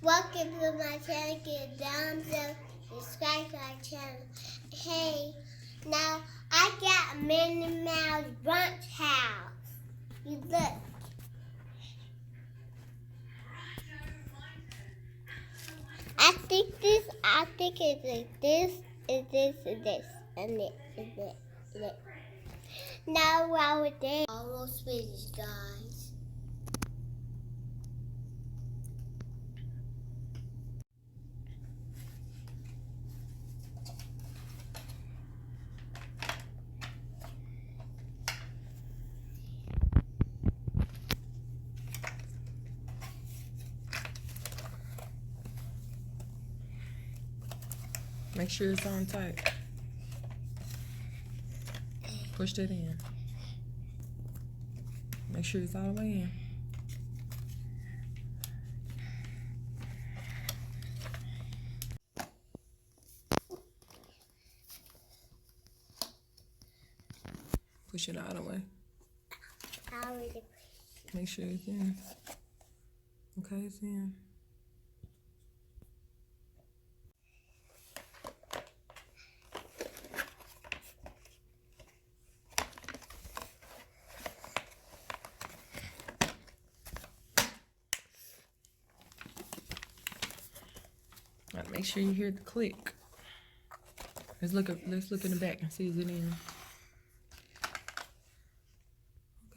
Welcome to my channel. Get down there, subscribe to my channel. Hey, now I got a Minnie Mouse brunch house. You look. I think it's like this, and this, and this, and this, and this, and this. Now while we're there, almost finished, guys. Make sure it's on tight. Push that in. Make sure it's all the way in. Push it all the way. Make sure it's in. Okay, it's in. Make sure you hear the click. Let's look in the back and see is it in.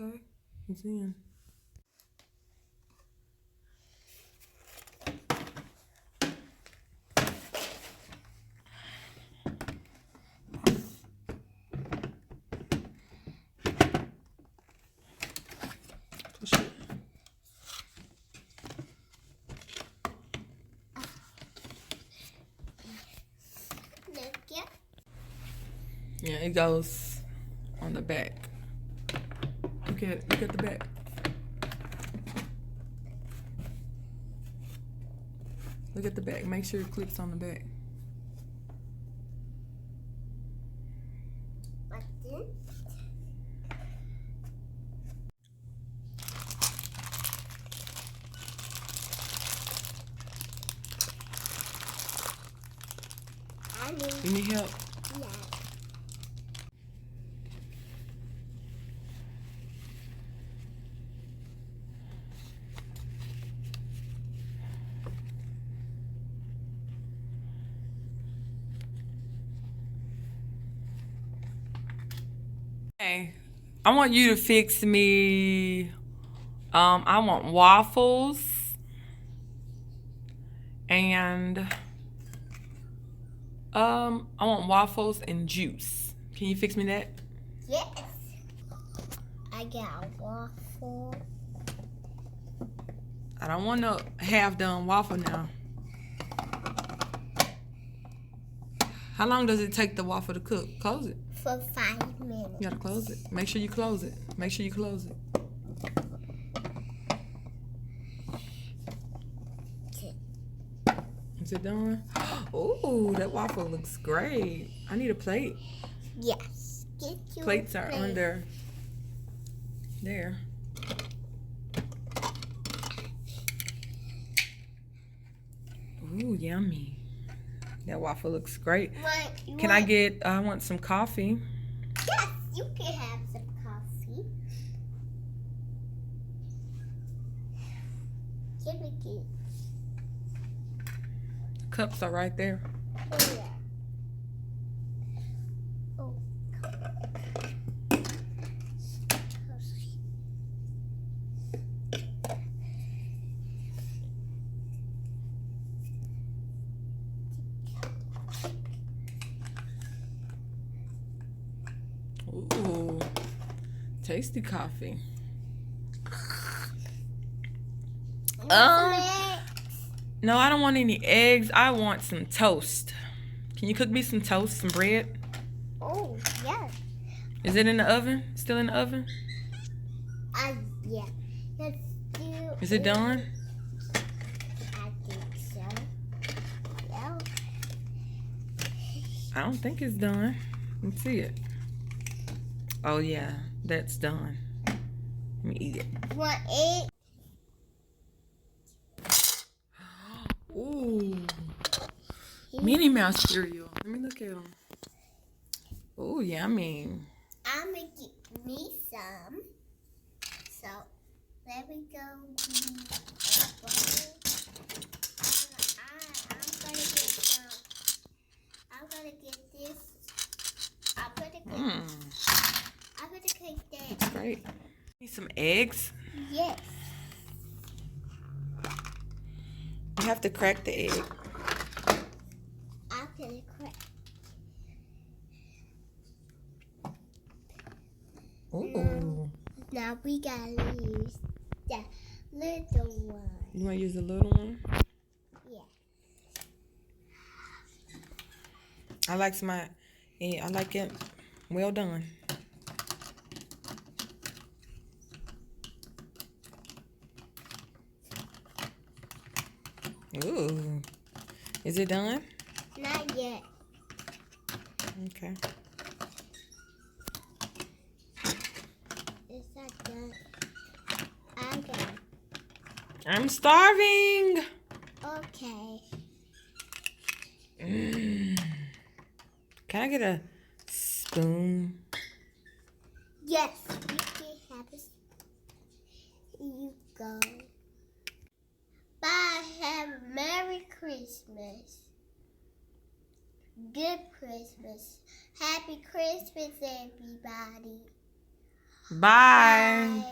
Okay, it's in. Push it. Yeah, it goes on the back. Look at the back. Look at the back. Make sure it clips on the back. Like this? You need help? Yeah. Hey, I want you to fix me. I want waffles and I want waffles and juice. Can you fix me that? Yes. I got a waffle. I don't want no half done waffle now. How long does it take the waffle to cook? Close it. For 5 minutes. You gotta close it. Make sure you close it. Make sure you close it. Is it done? Oh, that waffle looks great. I need a plate. Yes. Get your Plates are plate. under there. Ooh, yummy. That waffle looks great. I want some coffee. Yes, you can have some coffee. Give me key. Cups are right there. Oh, yeah. Oh. Ooh, tasty coffee. No, I don't want any eggs. I want some toast. Can you cook me some toast, some bread? Oh, yeah. Is it in the oven? Still in the oven? Yeah. Let's do. Is it done? I think so. Yeah. I don't think it's done. Let's see it. Oh yeah, that's done. Let me eat it. Want egg? Minnie Mouse cereal. Let me look at them. Oh, yummy. I'm gonna get me some. So let me go. I'm gonna get this. I'm gonna take that. That's great. Need some eggs. Yes. You have to crack the egg. I'm gonna crack. Ooh. Now we gotta use the little one. You want to use the little one? Yeah. I like it well done. Ooh. Is it done? Not yet. Okay. It's not done. I got it. I'm starving. Okay. Can I get a spoon? Yes, you can have a spoon. You go. Bye. Have a Merry Christmas. Good Christmas. Happy Christmas, everybody. Bye. Bye.